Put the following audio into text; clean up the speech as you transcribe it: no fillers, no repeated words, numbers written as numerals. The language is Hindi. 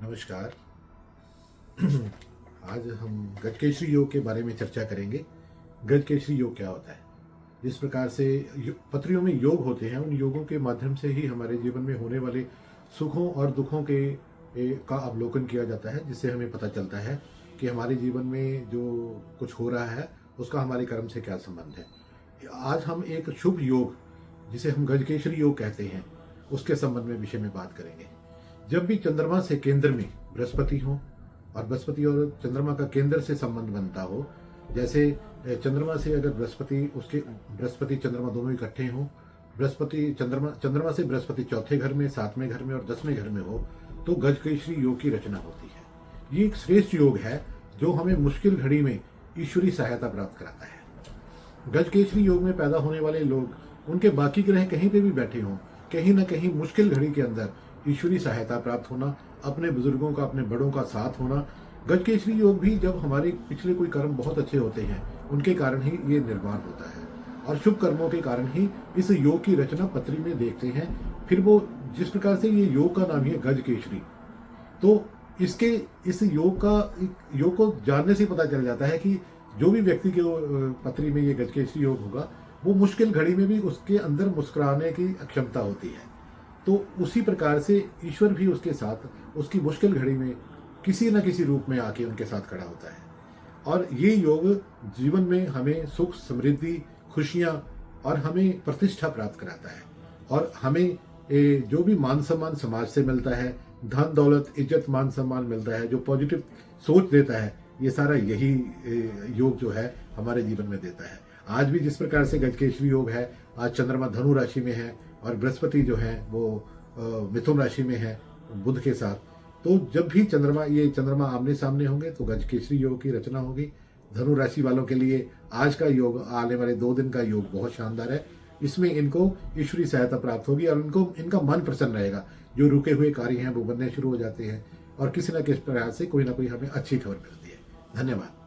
नमस्कार। आज हम गजकेसरी योग के बारे में चर्चा करेंगे। गजकेसरी योग क्या होता है? जिस प्रकार से पत्रियों में योग होते हैं, उन योगों के माध्यम से ही हमारे जीवन में होने वाले सुखों और दुखों का अवलोकन किया जाता है, जिससे हमें पता चलता है कि हमारे जीवन में जो कुछ हो रहा है उसका हमारे कर्म से क्या संबंध है। आज हम एक शुभ योग, जिसे हम गजकेसरी योग कहते हैं, उसके संबंध में विषय में बात करेंगे। जब भी चंद्रमा से केंद्र में बृहस्पति हो और बृहस्पति और चंद्रमा का केंद्र से संबंध बनता हो, जैसे चंद्रमा से अगर बृहस्पति चंद्रमा दोनों इकट्ठे हों, चंद्रमा से बृहस्पति चौथे घर में, सातवें घर में और 10वें घर में हो, तो गजकेसरी योग की रचना होती है। ये एक श्रेष्ठ योग है जो हमें मुश्किल घड़ी में ईश्वरी सहायता प्राप्त कराता है। गजकेसरी योग में पैदा होने वाले लोग, उनके बाकी ग्रह कहीं पे भी बैठे हों, कहीं ना कहीं मुश्किल घड़ी के अंदर ईश्वरी सहायता प्राप्त होना, अपने बुजुर्गों का, अपने बड़ों का साथ होना। गजकेसरी योग भी जब हमारे पिछले कोई कर्म बहुत अच्छे होते हैं, उनके कारण ही ये निर्माण होता है और शुभ कर्मों के कारण ही इस योग की रचना पत्री में देखते हैं। फिर वो जिस प्रकार से ये योग का नाम है गजकेसरी, तो इस योग को जानने से पता चल जाता है कि जो भी व्यक्ति के पत्री में ये गजकेसरी योग होगा, वो मुश्किल घड़ी में भी उसके अंदर मुस्कुराने की क्षमता होती है। तो उसी प्रकार से ईश्वर भी उसके साथ उसकी मुश्किल घड़ी में किसी न किसी रूप में आके उनके साथ खड़ा होता है। और ये योग जीवन में हमें सुख, समृद्धि, खुशियाँ और हमें प्रतिष्ठा प्राप्त कराता है। और हमें जो भी मान सम्मान समाज से मिलता है, धन दौलत, इज्जत, मान सम्मान मिलता है, जो पॉजिटिव सोच देता है, ये सारा यही योग जो है हमारे जीवन में देता है। आज भी जिस प्रकार से गजकेसरी योग है, आज चंद्रमा धनु राशि में है और बृहस्पति जो है वो मिथुन राशि में है बुध के साथ, तो जब भी चंद्रमा आमने सामने होंगे तो गजकेसरी योग की रचना होगी। धनु राशि वालों के लिए आज का योग, आने वाले 2 दिन का योग बहुत शानदार है। इसमें इनको ईश्वरी सहायता प्राप्त होगी और इनका मन प्रसन्न रहेगा। जो रुके हुए कार्य हैं वो बनने शुरू हो जाते हैं और किसी न किसी प्रकार से कोई ना कोई हमें अच्छी खबर मिलती है। धन्यवाद।